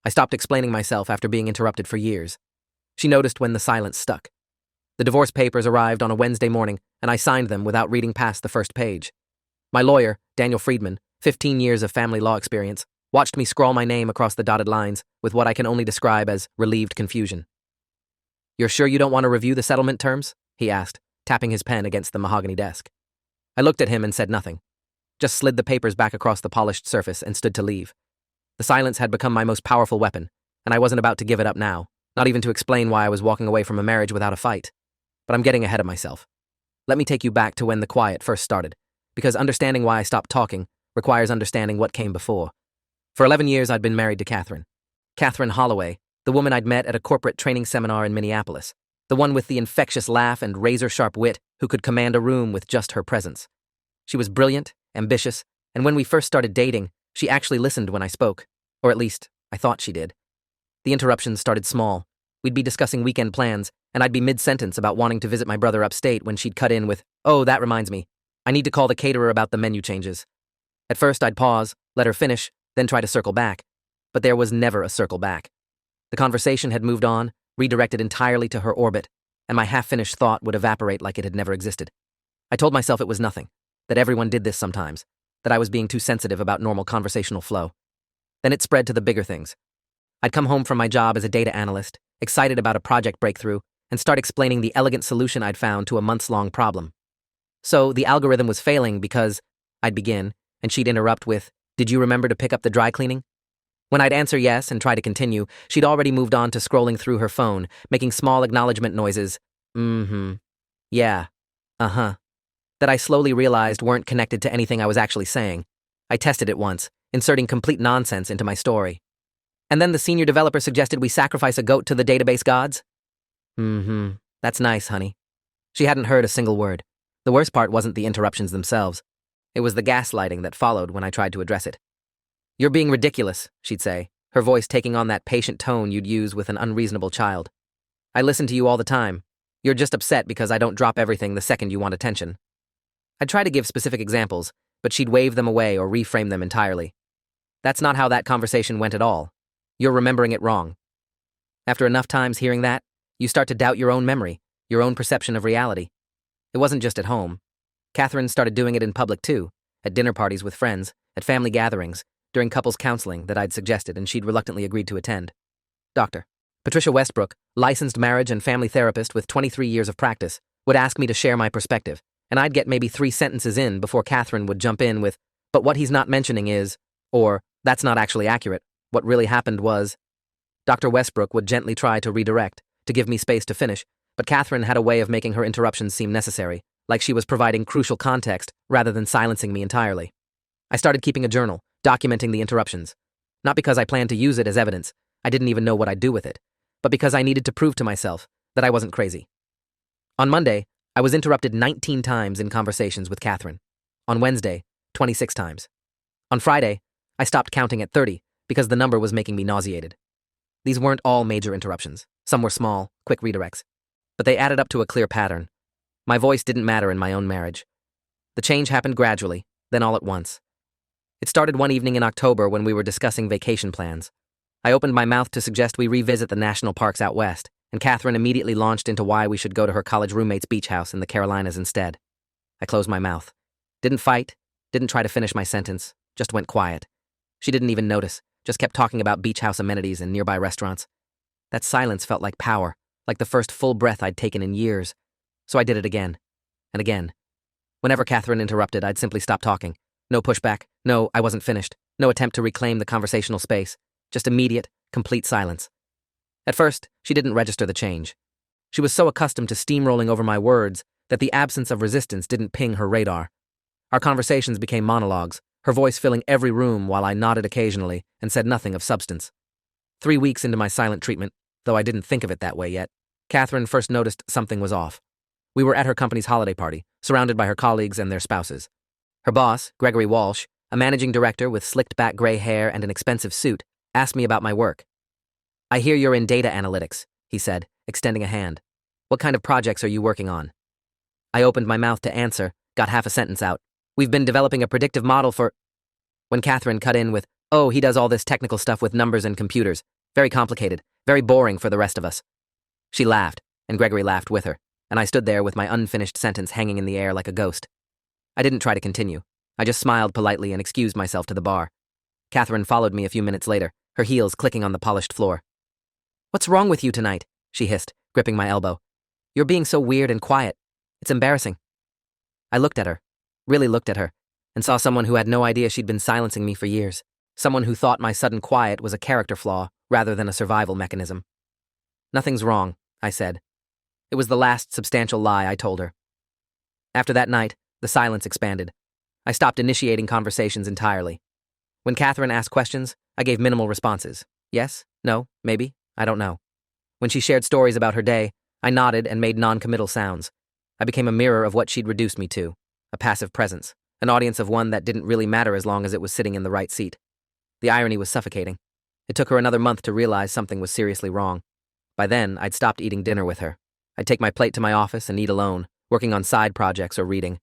I stopped explaining myself after being interrupted for years. She noticed when the silence stuck. The divorce papers arrived on a Wednesday morning, and I signed them without reading past the first page. My lawyer, Daniel Friedman, 15 years of family law experience, watched me scrawl my name across the dotted lines with what I can only describe as relieved confusion. "You're sure you don't want to review the settlement terms?" he asked, tapping his pen against the mahogany desk. I looked at him and said nothing, just slid the papers back across the polished surface and stood to leave. The silence had become my most powerful weapon, and I wasn't about to give it up now, not even to explain why I was walking away from a marriage without a fight. But I'm getting ahead of myself. Let me take you back to when the quiet first started, because understanding why I stopped talking requires understanding what came before. For 11 years, I'd been married to Catherine. Catherine Holloway, the woman I'd met at a corporate training seminar in Minneapolis, the one with the infectious laugh and razor-sharp wit who could command a room with just her presence. She was brilliant, ambitious, and when we first started dating, she actually listened when I spoke, or at least, I thought she did. The interruptions started small. We'd be discussing weekend plans, and I'd be mid-sentence about wanting to visit my brother upstate when she'd cut in with, "Oh, that reminds me. I need to call the caterer about the menu changes." At first, I'd pause, let her finish, then try to circle back. But there was never a circle back. The conversation had moved on, redirected entirely to her orbit, and my half-finished thought would evaporate like it had never existed. I told myself it was nothing, that everyone did this sometimes, that I was being too sensitive about normal conversational flow. Then it spread to the bigger things. I'd come home from my job as a data analyst, excited about a project breakthrough, and start explaining the elegant solution I'd found to a months-long problem. So the algorithm was failing because I'd begin, and she'd interrupt with, "Did you remember to pick up the dry cleaning?" When I'd answer yes and try to continue, she'd already moved on to scrolling through her phone, making small acknowledgement noises, yeah, that I slowly realized weren't connected to anything I was actually saying. I tested it once, inserting complete nonsense into my story. "And then the senior developer suggested we sacrifice a goat to the database gods?" That's nice, honey. She hadn't heard a single word. The worst part wasn't the interruptions themselves. It was the gaslighting that followed when I tried to address it. "You're being ridiculous," she'd say, her voice taking on that patient tone you'd use with an unreasonable child. "I listen to you all the time. You're just upset because I don't drop everything the second you want attention." I'd try to give specific examples, but she'd wave them away or reframe them entirely. "That's not how that conversation went at all. You're remembering it wrong." After enough times hearing that, you start to doubt your own memory, your own perception of reality. It wasn't just at home. Catherine started doing it in public too, at dinner parties with friends, at family gatherings, during couples counseling that I'd suggested and she'd reluctantly agreed to attend. Dr. Patricia Westbrook, licensed marriage and family therapist with 23 years of practice, would ask me to share my perspective, and I'd get maybe 3 sentences in before Catherine would jump in with, "But what he's not mentioning is," or, "That's not actually accurate. What really happened was." Dr. Westbrook would gently try to redirect, to give me space to finish, but Catherine had a way of making her interruptions seem necessary, like she was providing crucial context rather than silencing me entirely. I started keeping a journal, documenting the interruptions. Not because I planned to use it as evidence, I didn't even know what I'd do with it, but because I needed to prove to myself that I wasn't crazy. On Monday, I was interrupted 19 times in conversations with Catherine. On Wednesday, 26 times. On Friday, I stopped counting at 30 because the number was making me nauseated. These weren't all major interruptions. Some were small, quick redirects. But they added up to a clear pattern. My voice didn't matter in my own marriage. The change happened gradually, then all at once. It started one evening in October when we were discussing vacation plans. I opened my mouth to suggest we revisit the national parks out west, and Catherine immediately launched into why we should go to her college roommate's beach house in the Carolinas instead. I closed my mouth. Didn't fight, didn't try to finish my sentence, just went quiet. She didn't even notice, just kept talking about beach house amenities and nearby restaurants. That silence felt like power, like the first full breath I'd taken in years. So I did it again, and again. Whenever Catherine interrupted, I'd simply stop talking. No pushback, no, I wasn't finished, no attempt to reclaim the conversational space, just immediate, complete silence. At first, she didn't register the change. She was so accustomed to steamrolling over my words that the absence of resistance didn't ping her radar. Our conversations became monologues, her voice filling every room while I nodded occasionally and said nothing of substance. 3 weeks into my silent treatment, though I didn't think of it that way yet, Catherine first noticed something was off. We were at her company's holiday party, surrounded by her colleagues and their spouses. Her boss, Gregory Walsh, a managing director with slicked-back gray hair and an expensive suit, asked me about my work. "I hear you're in data analytics," he said, extending a hand. "What kind of projects are you working on?" I opened my mouth to answer, got half a sentence out. "We've been developing a predictive model for—" When Catherine cut in with, "Oh, he does all this technical stuff with numbers and computers," Very complicated, very boring for the rest of us. She laughed, and Gregory laughed with her, and I stood there with my unfinished sentence hanging in the air like a ghost. I didn't try to continue. I just smiled politely and excused myself to the bar. Catherine followed me a few minutes later, her heels clicking on the polished floor. "What's wrong with you tonight?" she hissed, gripping my elbow. "You're being so weird and quiet. It's embarrassing." I looked at her, really looked at her, and saw someone who had no idea she'd been silencing me for years. Someone who thought my sudden quiet was a character flaw rather than a survival mechanism. "Nothing's wrong," I said. It was the last substantial lie I told her. After that night, the silence expanded. I stopped initiating conversations entirely. When Catherine asked questions, I gave minimal responses. Yes, no, maybe, I don't know. When she shared stories about her day, I nodded and made non-committal sounds. I became a mirror of what she'd reduced me to, a passive presence, an audience of one that didn't really matter as long as it was sitting in the right seat. The irony was suffocating. It took her another month to realize something was seriously wrong. By then, I'd stopped eating dinner with her. I'd take my plate to my office and eat alone, working on side projects or reading.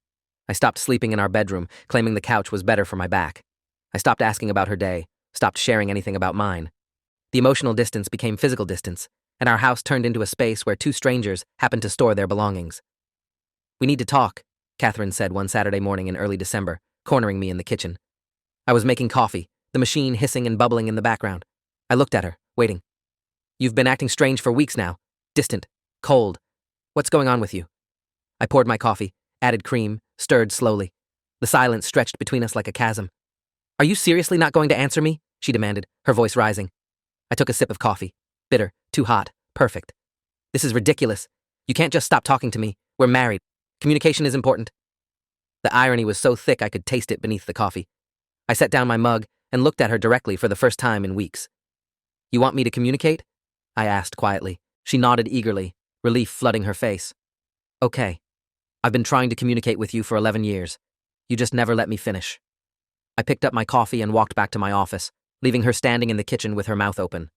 I stopped sleeping in our bedroom, claiming the couch was better for my back. I stopped asking about her day, stopped sharing anything about mine. The emotional distance became physical distance, and our house turned into a space where two strangers happened to store their belongings. "We need to talk," Catherine said one Saturday morning in early December, cornering me in the kitchen. I was making coffee, the machine hissing and bubbling in the background. I looked at her, waiting. "You've been acting strange for weeks now. Distant. Cold. What's going on with you?" I poured my coffee, added cream, stirred slowly. The silence stretched between us like a chasm. "Are you seriously not going to answer me?" she demanded, her voice rising. I took a sip of coffee. Bitter, too hot, perfect. "This is ridiculous. You can't just stop talking to me. We're married. Communication is important." The irony was so thick I could taste it beneath the coffee. I set down my mug and looked at her directly for the first time in weeks. "You want me to communicate?" I asked quietly. She nodded eagerly, relief flooding her face. "Okay. I've been trying to communicate with you for 11 years. You just never let me finish." I picked up my coffee and walked back to my office, leaving her standing in the kitchen with her mouth open.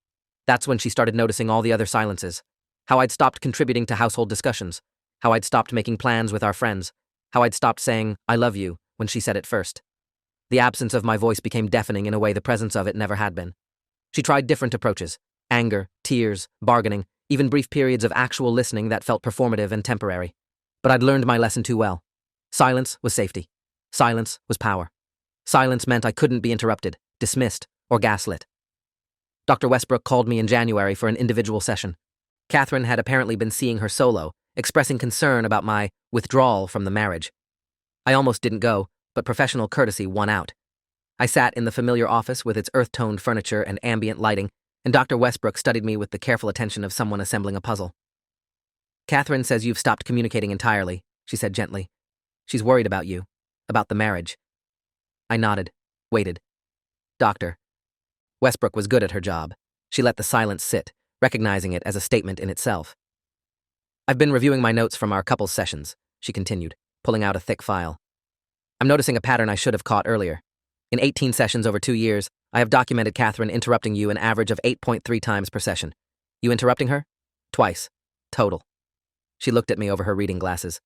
That's when she started noticing all the other silences. How I'd stopped contributing to household discussions. How I'd stopped making plans with our friends. How I'd stopped saying, "I love you," when she said it first. The absence of my voice became deafening in a way the presence of it never had been. She tried different approaches. Anger, tears, bargaining, even brief periods of actual listening that felt performative and temporary. But I'd learned my lesson too well. Silence was safety. Silence was power. Silence meant I couldn't be interrupted, dismissed, or gaslit. Dr. Westbrook called me in January for an individual session. Catherine had apparently been seeing her solo, expressing concern about my withdrawal from the marriage. I almost didn't go, but professional courtesy won out. I sat in the familiar office with its earth-toned furniture and ambient lighting, and Dr. Westbrook studied me with the careful attention of someone assembling a puzzle. "Catherine says you've stopped communicating entirely," she said gently. "She's worried about you, about the marriage." I nodded, waited. Doctor. Westbrook was good at her job. She let the silence sit, recognizing it as a statement in itself. "I've been reviewing my notes from our couples sessions," she continued, pulling out a thick file. "I'm noticing a pattern I should have caught earlier. In 18 sessions over 2 years, I have documented Catherine interrupting you an average of 8.3 times per session. You interrupting her? Twice. Total." She looked at me over her reading glasses.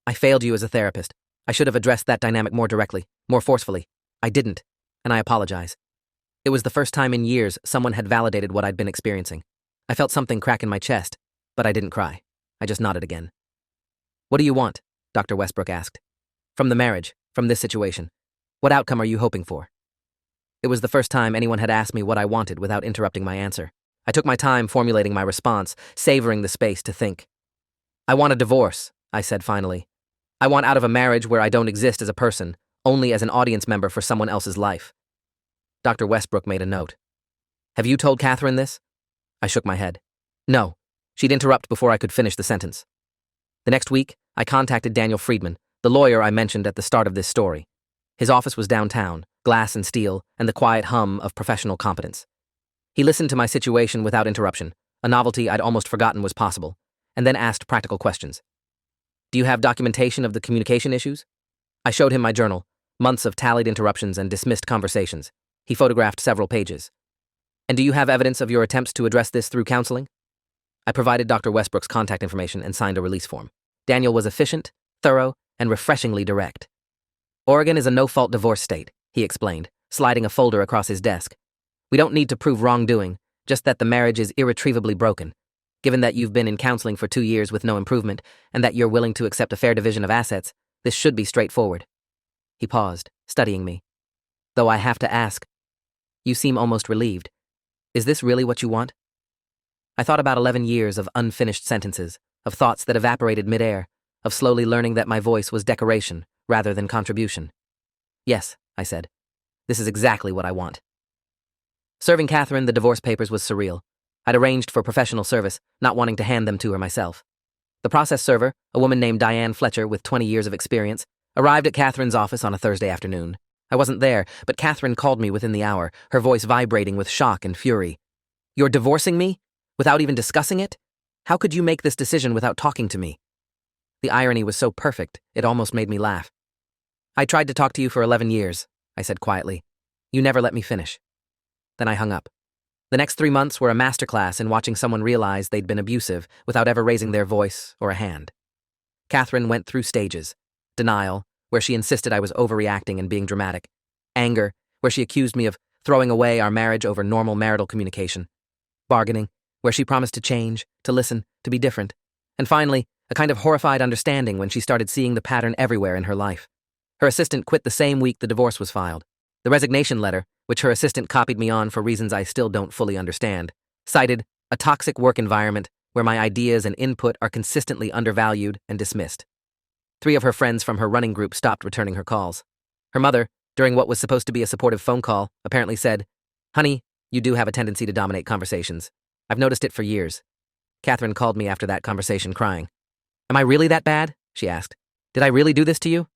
"I failed you as a therapist. I should have addressed that dynamic more directly, more forcefully. I didn't, and I apologize." It was the first time in years someone had validated what I'd been experiencing. I felt something crack in my chest, but I didn't cry. I just nodded again. "What do you want?" Dr. Westbrook asked. "From the marriage, from this situation. What outcome are you hoping for?" It was the first time anyone had asked me what I wanted without interrupting my answer. I took my time formulating my response, savoring the space to think. "I want a divorce," I said finally. "I want out of a marriage where I don't exist as a person, only as an audience member for someone else's life." Dr. Westbrook made a note. "Have you told Catherine this?" I shook my head. "No." She'd interrupt before I could finish the sentence. The next week, I contacted Daniel Friedman, the lawyer I mentioned at the start of this story. His office was downtown, glass and steel, and the quiet hum of professional competence. He listened to my situation without interruption, a novelty I'd almost forgotten was possible, and then asked practical questions. "Do you have documentation of the communication issues?" I showed him my journal, months of tallied interruptions and dismissed conversations. He photographed several pages. "And do you have evidence of your attempts to address this through counseling?" I provided Dr. Westbrook's contact information and signed a release form. Daniel was efficient, thorough, and refreshingly direct. "Oregon is a no-fault divorce state," he explained, sliding a folder across his desk. "We don't need to prove wrongdoing, just that the marriage is irretrievably broken. Given that you've been in counseling for 2 years with no improvement, and that you're willing to accept a fair division of assets, this should be straightforward." He paused, studying me. "Though I have to ask, you seem almost relieved. Is this really what you want?" I thought about 11 years of unfinished sentences, of thoughts that evaporated midair, of slowly learning that my voice was decoration rather than contribution. "Yes," I said. "This is exactly what I want." Serving Catherine the divorce papers was surreal. I'd arranged for professional service, not wanting to hand them to her myself. The process server, a woman named Diane Fletcher with 20 years of experience, arrived at Catherine's office on a Thursday afternoon. I wasn't there, but Catherine called me within the hour, her voice vibrating with shock and fury. "You're divorcing me? Without even discussing it? How could you make this decision without talking to me?" The irony was so perfect, it almost made me laugh. "I tried to talk to you for 11 years, I said quietly. "You never let me finish." Then I hung up. The next 3 months were a masterclass in watching someone realize they'd been abusive without ever raising their voice or a hand. Catherine went through stages. Denial, where she insisted I was overreacting and being dramatic. Anger, where she accused me of throwing away our marriage over normal marital communication. Bargaining, where she promised to change, to listen, to be different. And finally, a kind of horrified understanding when she started seeing the pattern everywhere in her life. Her assistant quit the same week the divorce was filed. The resignation letter, which her assistant copied me on for reasons I still don't fully understand, cited a toxic work environment where my ideas and input are consistently undervalued and dismissed. 3 of her friends from her running group stopped returning her calls. Her mother, during what was supposed to be a supportive phone call, apparently said, "Honey, you do have a tendency to dominate conversations. I've noticed it for years." Catherine called me after that conversation crying. "Am I really that bad?" she asked. "Did I really do this to you?"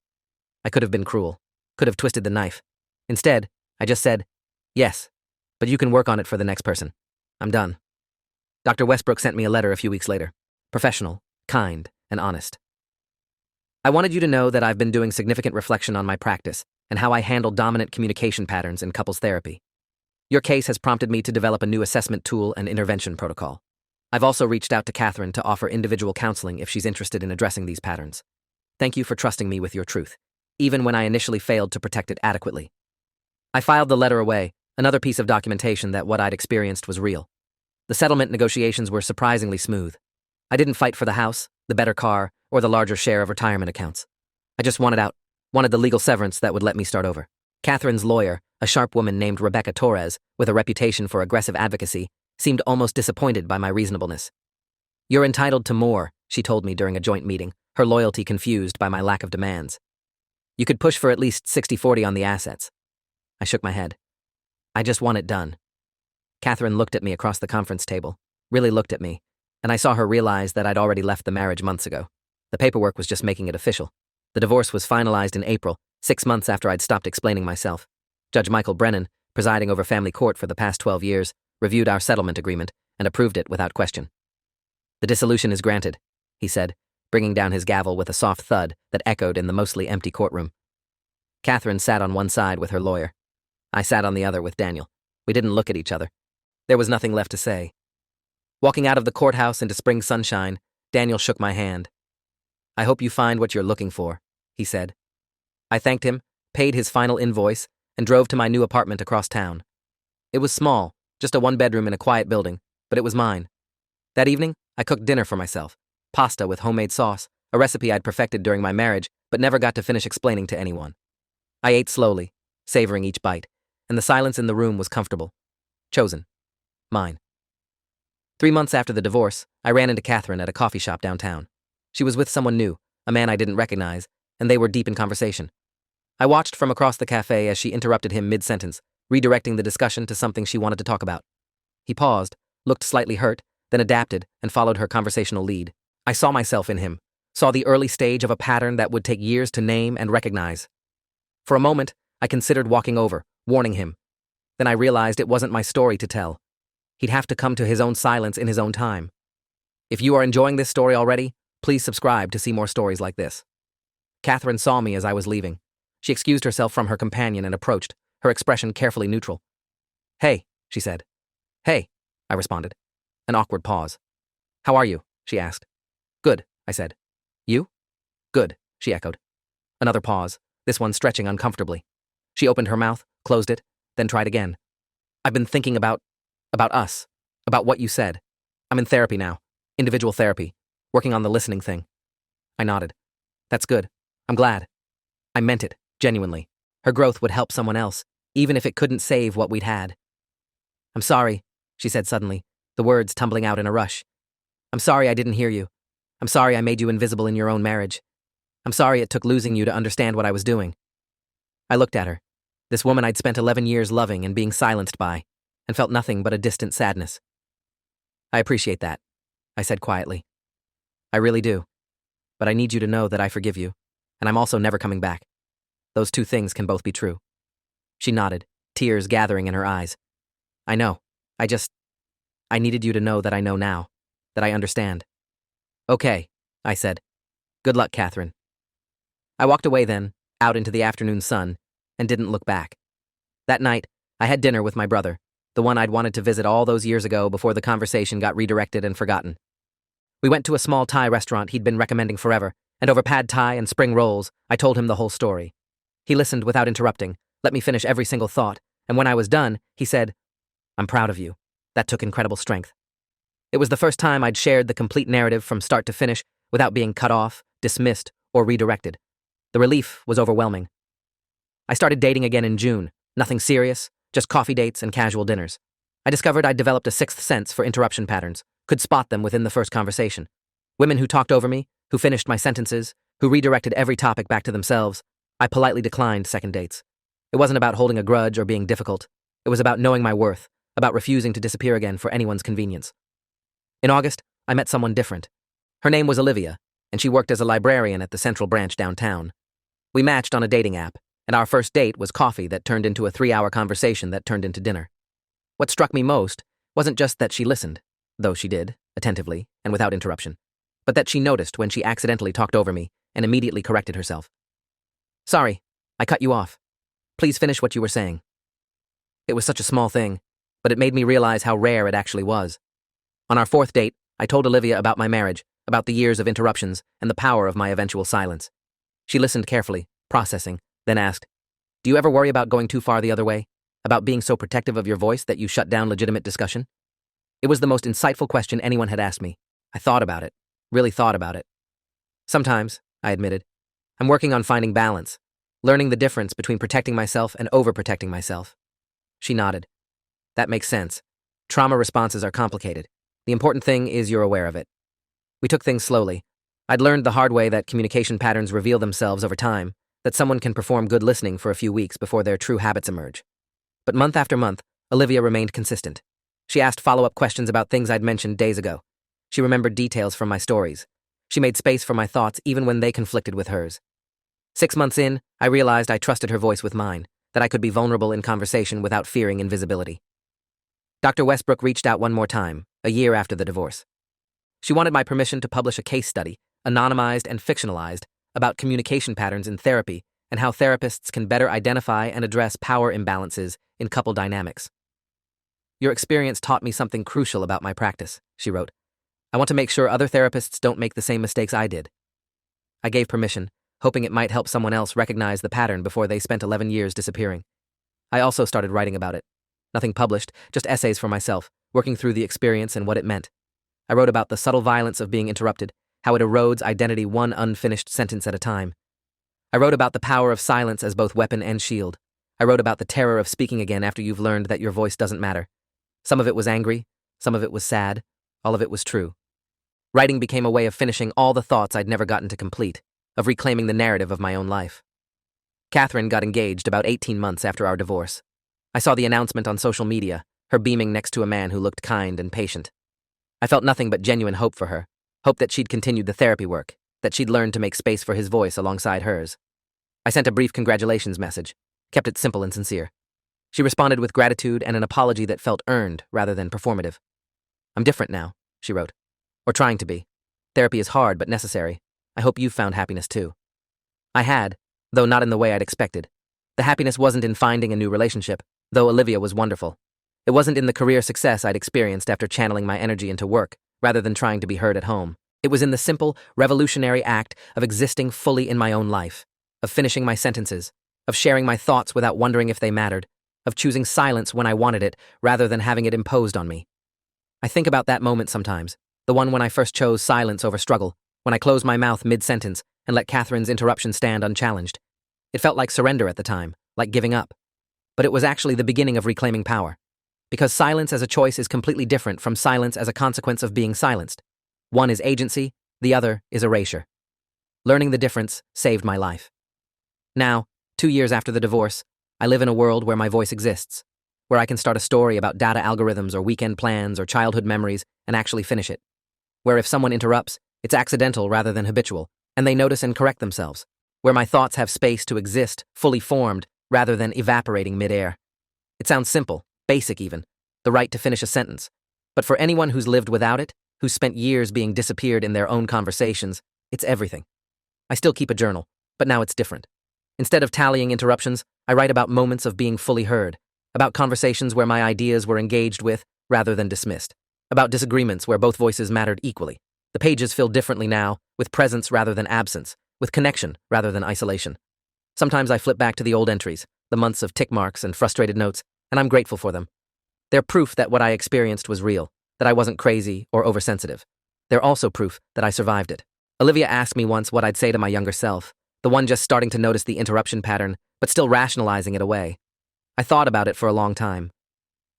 I could have been cruel, could have twisted the knife. Instead, I just said, "Yes, but you can work on it for the next person. I'm done." Dr. Westbrook sent me a letter a few weeks later. Professional, kind, and honest. "I wanted you to know that I've been doing significant reflection on my practice and how I handle dominant communication patterns in couples therapy. Your case has prompted me to develop a new assessment tool and intervention protocol. I've also reached out to Catherine to offer individual counseling if she's interested in addressing these patterns. Thank you for trusting me with your truth, even when I initially failed to protect it adequately." I filed the letter away, another piece of documentation that what I'd experienced was real. The settlement negotiations were surprisingly smooth. I didn't fight for the house, the better car, or the larger share of retirement accounts. I just wanted out, wanted the legal severance that would let me start over. Catherine's lawyer, a sharp woman named Rebecca Torres, with a reputation for aggressive advocacy, seemed almost disappointed by my reasonableness. "You're entitled to more," she told me during a joint meeting, her loyalty confused by my lack of demands. "You could push for at least 60-40 on the assets." I shook my head. "I just want it done." Catherine looked at me across the conference table, really looked at me, and I saw her realize that I'd already left the marriage months ago. The paperwork was just making it official. The divorce was finalized in April, 6 months after I'd stopped explaining myself. Judge Michael Brennan, presiding over family court for the past 12 years, reviewed our settlement agreement and approved it without question. "The dissolution is granted," he said, bringing down his gavel with a soft thud that echoed in the mostly empty courtroom. Catherine sat on one side with her lawyer. I sat on the other with Daniel. We didn't look at each other. There was nothing left to say. Walking out of the courthouse into spring sunshine, Daniel shook my hand. "I hope you find what you're looking for," he said. I thanked him, paid his final invoice, and drove to my new apartment across town. It was small, just a 1-bedroom in a quiet building, but it was mine. That evening, I cooked dinner for myself. Pasta with homemade sauce, a recipe I'd perfected during my marriage, but never got to finish explaining to anyone. I ate slowly, savoring each bite, and the silence in the room was comfortable. Chosen. Mine. 3 months after the divorce, I ran into Catherine at a coffee shop downtown. She was with someone new, a man I didn't recognize, and they were deep in conversation. I watched from across the cafe as she interrupted him mid-sentence, redirecting the discussion to something she wanted to talk about. He paused, looked slightly hurt, then adapted and followed her conversational lead. I saw myself in him, saw the early stage of a pattern that would take years to name and recognize. For a moment, I considered walking over, warning him. Then I realized it wasn't my story to tell. He'd have to come to his own silence in his own time. If you are enjoying this story already, please subscribe to see more stories like this. Catherine saw me as I was leaving. She excused herself from her companion and approached, her expression carefully neutral. "Hey," she said. "Hey," I responded. An awkward pause. "How are you?" she asked. "Good," I said. "You?" "Good," she echoed. Another pause, this one stretching uncomfortably. She opened her mouth, closed it, then tried again. "I've been thinking about us," About what you said. I'm in therapy now. Individual therapy. Working on the listening thing. I nodded. That's good. I'm glad. I meant it, genuinely. Her growth would help someone else, even if it couldn't save what we'd had. I'm sorry, she said suddenly, the words tumbling out in a rush. I'm sorry I didn't hear you. I'm sorry I made you invisible in your own marriage. I'm sorry it took losing you to understand what I was doing. I looked at her, this woman I'd spent 11 years loving and being silenced by, and felt nothing but a distant sadness. I appreciate that, I said quietly. I really do. But I need you to know that I forgive you, and I'm also never coming back. Those two things can both be true. She nodded, tears gathering in her eyes. I know. I needed you to know that I know now, that I understand. Okay, I said. Good luck, Catherine. I walked away then, out into the afternoon sun, and didn't look back. That night, I had dinner with my brother, the one I'd wanted to visit all those years ago before the conversation got redirected and forgotten. We went to a small Thai restaurant he'd been recommending forever, and over pad Thai and spring rolls, I told him the whole story. He listened without interrupting, let me finish every single thought, and when I was done, he said, I'm proud of you. That took incredible strength. It was the first time I'd shared the complete narrative from start to finish without being cut off, dismissed, or redirected. The relief was overwhelming. I started dating again in June. Nothing serious, just coffee dates and casual dinners. I discovered I'd developed a sixth sense for interruption patterns, could spot them within the first conversation. Women who talked over me, who finished my sentences, who redirected every topic back to themselves. I politely declined second dates. It wasn't about holding a grudge or being difficult. It was about knowing my worth, about refusing to disappear again for anyone's convenience. In August, I met someone different. Her name was Olivia, and she worked as a librarian at the Central Branch downtown. We matched on a dating app, and our first date was coffee that turned into a 3-hour conversation that turned into dinner. What struck me most wasn't just that she listened, though she did, attentively and without interruption, but that she noticed when she accidentally talked over me and immediately corrected herself. Sorry, I cut you off. Please finish what you were saying. It was such a small thing, but it made me realize how rare it actually was. On our fourth date, I told Olivia about my marriage, about the years of interruptions, and the power of my eventual silence. She listened carefully, processing, then asked, Do you ever worry about going too far the other way? About being so protective of your voice that you shut down legitimate discussion? It was the most insightful question anyone had asked me. I thought about it, really thought about it. Sometimes, I admitted, I'm working on finding balance, learning the difference between protecting myself and overprotecting myself. She nodded. That makes sense. Trauma responses are complicated. The important thing is you're aware of it. We took things slowly. I'd learned the hard way that communication patterns reveal themselves over time, that someone can perform good listening for a few weeks before their true habits emerge. But month after month, Olivia remained consistent. She asked follow-up questions about things I'd mentioned days ago. She remembered details from my stories. She made space for my thoughts even when they conflicted with hers. 6 months in, I realized I trusted her voice with mine, that I could be vulnerable in conversation without fearing invisibility. Dr. Westbrook reached out one more time, a year after the divorce. She wanted my permission to publish a case study, anonymized and fictionalized, about communication patterns in therapy and how therapists can better identify and address power imbalances in couple dynamics. Your experience taught me something crucial about my practice, she wrote. I want to make sure other therapists don't make the same mistakes I did. I gave permission, hoping it might help someone else recognize the pattern before they spent 11 years disappearing. I also started writing about it. Nothing published, just essays for myself, working through the experience and what it meant. I wrote about the subtle violence of being interrupted, how it erodes identity one unfinished sentence at a time. I wrote about the power of silence as both weapon and shield. I wrote about the terror of speaking again after you've learned that your voice doesn't matter. Some of it was angry, some of it was sad, all of it was true. Writing became a way of finishing all the thoughts I'd never gotten to complete, of reclaiming the narrative of my own life. Catherine got engaged about 18 months after our divorce. I saw the announcement on social media, her beaming next to a man who looked kind and patient. I felt nothing but genuine hope for her, hope that she'd continued the therapy work, that she'd learned to make space for his voice alongside hers. I sent a brief congratulations message, kept it simple and sincere. She responded with gratitude and an apology that felt earned rather than performative. I'm different now, she wrote. Or trying to be. Therapy is hard but necessary. I hope you've found happiness too. I had, though not in the way I'd expected. The happiness wasn't in finding a new relationship, though Olivia was wonderful. It wasn't in the career success I'd experienced after channeling my energy into work, rather than trying to be heard at home. It was in the simple, revolutionary act of existing fully in my own life, of finishing my sentences, of sharing my thoughts without wondering if they mattered, of choosing silence when I wanted it rather than having it imposed on me. I think about that moment sometimes, the one when I first chose silence over struggle, when I closed my mouth mid-sentence and let Catherine's interruption stand unchallenged. It felt like surrender at the time, like giving up. But it was actually the beginning of reclaiming power. Because silence as a choice is completely different from silence as a consequence of being silenced. One is agency, the other is erasure. Learning the difference saved my life. Now, 2 years after the divorce, I live in a world where my voice exists, where I can start a story about data algorithms or weekend plans or childhood memories and actually finish it. Where if someone interrupts, it's accidental rather than habitual, and they notice and correct themselves. Where my thoughts have space to exist, fully formed, rather than evaporating mid-air. It sounds simple, basic even, the right to finish a sentence. But for anyone who's lived without it, who's spent years being disappeared in their own conversations, it's everything. I still keep a journal, but now it's different. Instead of tallying interruptions, I write about moments of being fully heard, about conversations where my ideas were engaged with rather than dismissed, about disagreements where both voices mattered equally. The pages fill differently now, with presence rather than absence, with connection rather than isolation. Sometimes I flip back to the old entries, the months of tick marks and frustrated notes, and I'm grateful for them. They're proof that what I experienced was real, that I wasn't crazy or oversensitive. They're also proof that I survived it. Olivia asked me once what I'd say to my younger self, the one just starting to notice the interruption pattern, but still rationalizing it away. I thought about it for a long time.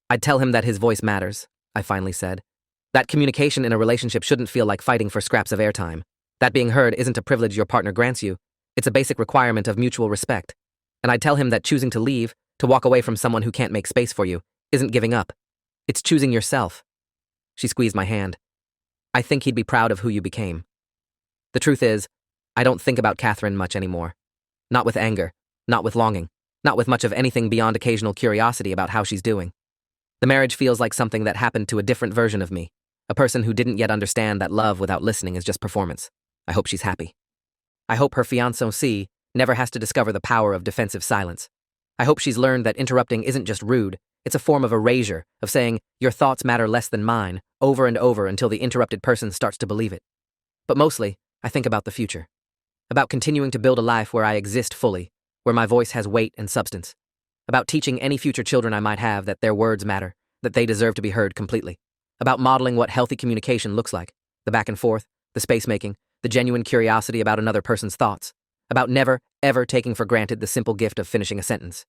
I'd tell him that his voice matters, I finally said. That communication in a relationship shouldn't feel like fighting for scraps of airtime. That being heard isn't a privilege your partner grants you. It's a basic requirement of mutual respect. And I'd tell him that choosing to leave, to walk away from someone who can't make space for you, isn't giving up. It's choosing yourself. She squeezed my hand. I think he'd be proud of who you became. The truth is, I don't think about Catherine much anymore. Not with anger, not with longing, not with much of anything beyond occasional curiosity about how she's doing. The marriage feels like something that happened to a different version of me, a person who didn't yet understand that love without listening is just performance. I hope she's happy. I hope her fiancé never has to discover the power of defensive silence. I hope she's learned that interrupting isn't just rude, it's a form of erasure, of saying, your thoughts matter less than mine, over and over until the interrupted person starts to believe it. But mostly, I think about the future. About continuing to build a life where I exist fully, where my voice has weight and substance. About teaching any future children I might have that their words matter, that they deserve to be heard completely. About modeling what healthy communication looks like, the back and forth, the space-making, the genuine curiosity about another person's thoughts. About never, ever taking for granted the simple gift of finishing a sentence.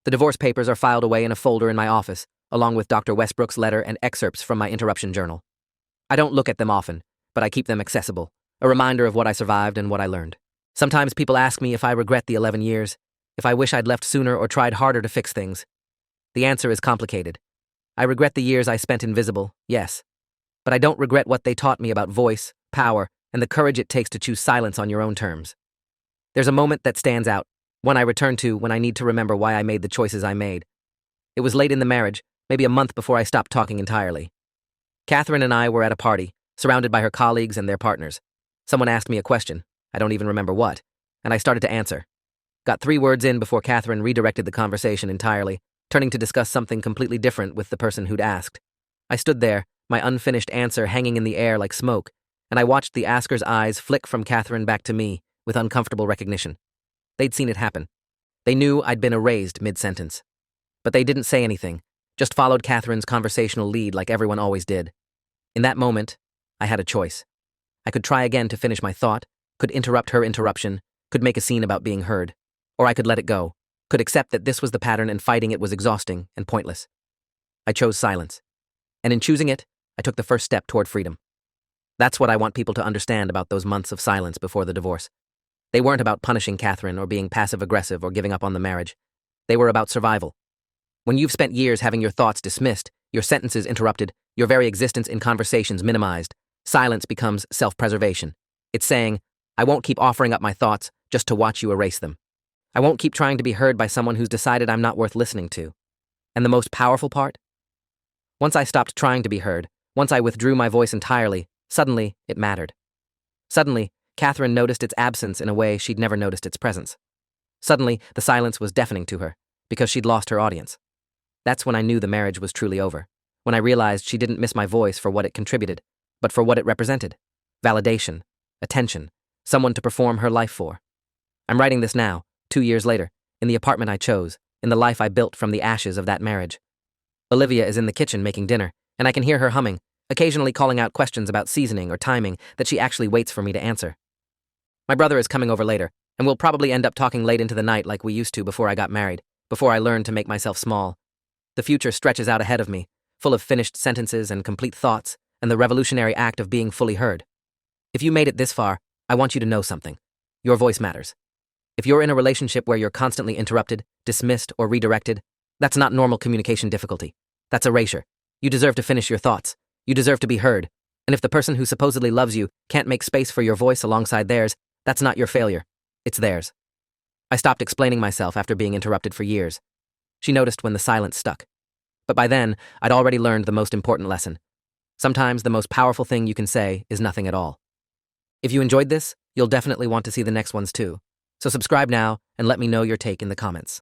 The divorce papers are filed away in a folder in my office, along with Dr. Westbrook's letter and excerpts from my interruption journal. I don't look at them often, but I keep them accessible, a reminder of what I survived and what I learned. Sometimes people ask me if I regret the 11 years, if I wish I'd left sooner or tried harder to fix things. The answer is complicated. I regret the years I spent invisible, yes. But I don't regret what they taught me about voice, power, and the courage it takes to choose silence on your own terms. There's a moment that stands out, one I return to when I need to remember why I made the choices I made. It was late in the marriage, maybe a month before I stopped talking entirely. Catherine and I were at a party, surrounded by her colleagues and their partners. Someone asked me a question, I don't even remember what, and I started to answer. Got 3 words in before Catherine redirected the conversation entirely, turning to discuss something completely different with the person who'd asked. I stood there, my unfinished answer hanging in the air like smoke, and I watched the asker's eyes flick from Catherine back to me with uncomfortable recognition. They'd seen it happen. They knew I'd been erased mid-sentence. But they didn't say anything, just followed Catherine's conversational lead like everyone always did. In that moment, I had a choice. I could try again to finish my thought, could interrupt her interruption, could make a scene about being heard. Or I could let it go, could accept that this was the pattern and fighting it was exhausting and pointless. I chose silence. And in choosing it, I took the first step toward freedom. That's what I want people to understand about those months of silence before the divorce. They weren't about punishing Catherine or being passive-aggressive or giving up on the marriage. They were about survival. When you've spent years having your thoughts dismissed, your sentences interrupted, your very existence in conversations minimized, silence becomes self-preservation. It's saying, I won't keep offering up my thoughts just to watch you erase them. I won't keep trying to be heard by someone who's decided I'm not worth listening to. And the most powerful part? Once I stopped trying to be heard, once I withdrew my voice entirely, suddenly it mattered. Suddenly, Catherine noticed its absence in a way she'd never noticed its presence. Suddenly, the silence was deafening to her, because she'd lost her audience. That's when I knew the marriage was truly over, when I realized she didn't miss my voice for what it contributed, but for what it represented. Validation, attention, someone to perform her life for. I'm writing this now, 2 years later, in the apartment I chose, in the life I built from the ashes of that marriage. Olivia is in the kitchen making dinner, and I can hear her humming, occasionally calling out questions about seasoning or timing that she actually waits for me to answer. My brother is coming over later, and we'll probably end up talking late into the night like we used to before I got married, before I learned to make myself small. The future stretches out ahead of me, full of finished sentences and complete thoughts, and the revolutionary act of being fully heard. If you made it this far, I want you to know something. Your voice matters. If you're in a relationship where you're constantly interrupted, dismissed, or redirected, that's not normal communication difficulty. That's erasure. You deserve to finish your thoughts. You deserve to be heard. And if the person who supposedly loves you can't make space for your voice alongside theirs, that's not your failure. It's theirs. I stopped explaining myself after being interrupted for years. She noticed when the silence stuck. But by then, I'd already learned the most important lesson. Sometimes the most powerful thing you can say is nothing at all. If you enjoyed this, you'll definitely want to see the next ones too. So subscribe now and let me know your take in the comments.